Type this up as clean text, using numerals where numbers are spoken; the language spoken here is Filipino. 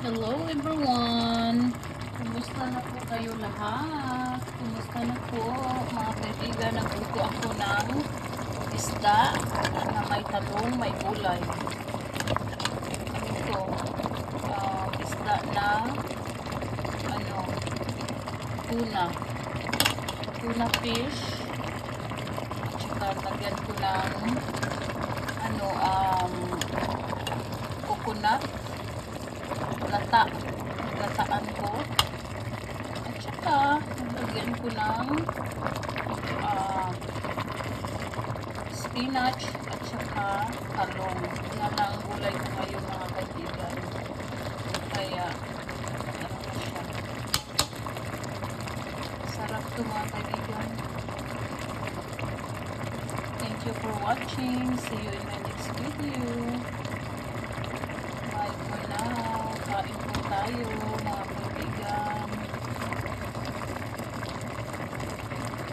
Hello everyone! Kumusta na po kayo lahat? Kumusta na po mga kaibigan? Nagluto ako ng isda na may talong, may gulay. Ito, isda na tuna fish, at saka lagyan ko ng coconut lataan ko, at saka lagyan ko ng spinach at saka talong. Yan ang gulay ko ngayon mga kaibigan, kaya ano na siya, sarap to mga kaibigan. Thank you for watching. See you in my next video. Bye for now. Kain po tayo.